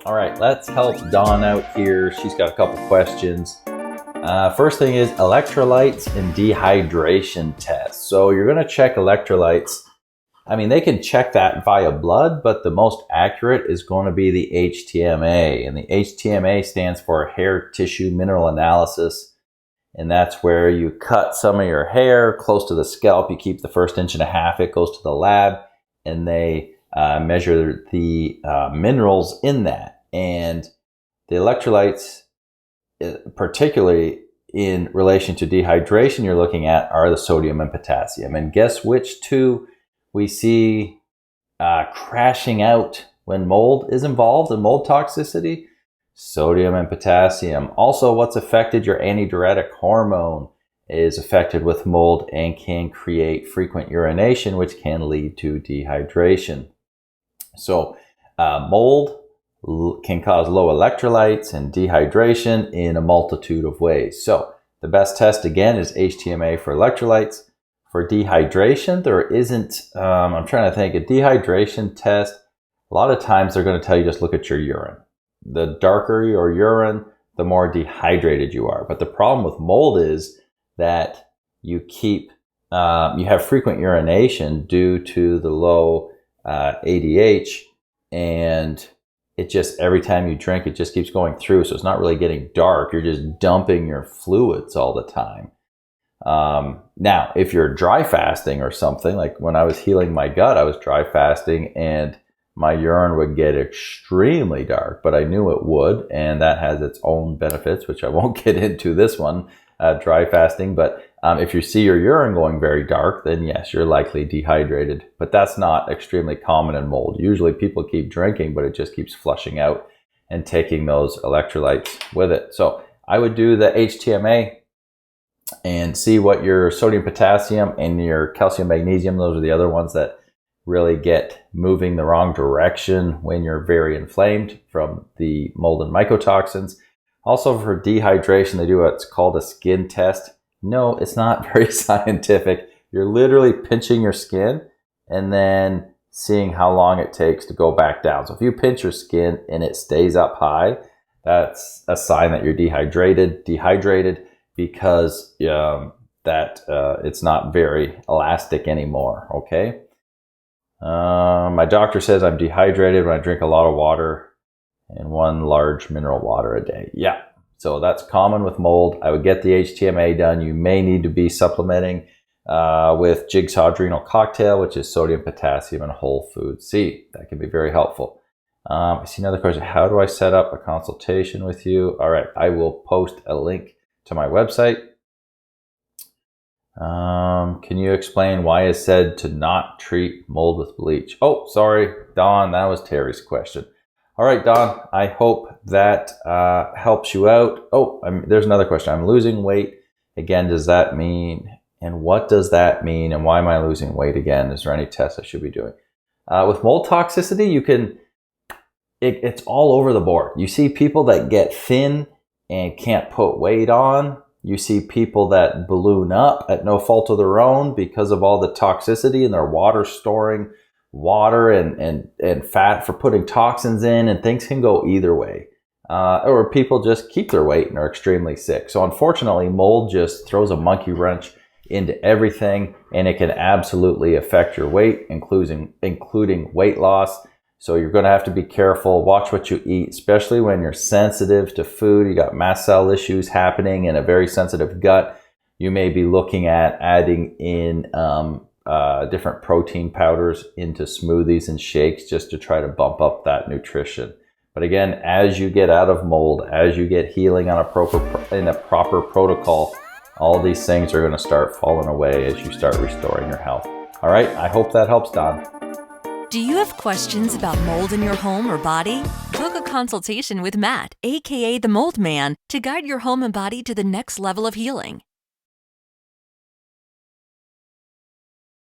All right, let's help Dawn out here. She's got a couple questions. First thing is electrolytes and dehydration tests. So you're going to check electrolytes. I mean, they can check that via blood, but the most accurate is going to be the HTMA. And the HTMA stands for hair tissue mineral analysis. And that's where you cut some of your hair close to the scalp. You keep the first inch and a half. It goes to the lab, and they measure the minerals in that. And the electrolytes, particularly in relation to dehydration, you're looking at are the sodium and potassium. And guess which two we see crashing out when mold is involved in mold toxicity? Sodium and potassium. Also, what's affected, your antidiuretic hormone is affected with mold and can create frequent urination, which can lead to dehydration. So mold can cause low electrolytes and dehydration in a multitude of ways. So the best test again is HTMA for electrolytes. For dehydration, there isn't, I'm trying to think, a dehydration test. A lot of times they're going to tell you just look at your urine. The darker your urine, the more dehydrated you are. But the problem with mold is that you have frequent urination due to the low ADH, and it just, every time you drink, it just keeps going through. So it's not really getting dark. You're just dumping your fluids all the time. Now, if you're dry fasting or something, like when I was healing my gut, I was dry fasting and my urine would get extremely dark, but I knew it would, and that has its own benefits, which I won't get into this one, dry fasting. But if you see your urine going very dark, then yes, you're likely dehydrated. But that's not extremely common in mold. Usually people keep drinking, but it just keeps flushing out and taking those electrolytes with it. So I would do the HTMA and see what your sodium, potassium, and your calcium, magnesium, those are the other ones that really get moving the wrong direction when you're very inflamed from the mold and mycotoxins. Also for dehydration, they do what's called a skin test. No, it's not very scientific. You're literally pinching your skin and then seeing how long it takes to go back down. So if you pinch your skin and it stays up high, that's a sign that you're dehydrated because it's not very elastic anymore, okay? My doctor says I'm dehydrated when I drink a lot of water and 1 large mineral water a day. Yeah, so that's common with mold. I would get the HTMA done. You may need to be supplementing with Jigsaw Adrenal Cocktail, which is sodium, potassium, and whole food C. That can be very helpful. I see another question. How do I set up a consultation with you? All right, I will post a link to my website. Can you explain why it's said to not treat mold with bleach? Oh, sorry, Dawn, that was Terry's question. All right, Dawn, I hope that helps you out. Oh, there's another question. I'm losing weight. Again, does that mean, and what does that mean, and why am I losing weight again? Is there any tests I should be doing? With mold toxicity, it's all over the board. You see people that get thin and can't put weight on. You see people that balloon up at no fault of their own because of all the toxicity in their water, storing water and fat for putting toxins in, and things can go either way. Or people just keep their weight and are extremely sick. So unfortunately, mold just throws a monkey wrench into everything, and it can absolutely affect your weight, including weight loss. So you're going to have to be careful, watch what you eat, especially when you're sensitive to food. You got mast cell issues happening in a very sensitive gut. You may be looking at adding in different protein powders into smoothies and shakes just to try to bump up that nutrition. But again, as you get out of mold, as you get healing in a proper protocol, all these things are going to start falling away as you start restoring your health. All right, I hope that helps, Don. Do you have questions about mold in your home or body? Book a consultation with Matt, aka the Mold Man, to guide your home and body to the next level of healing.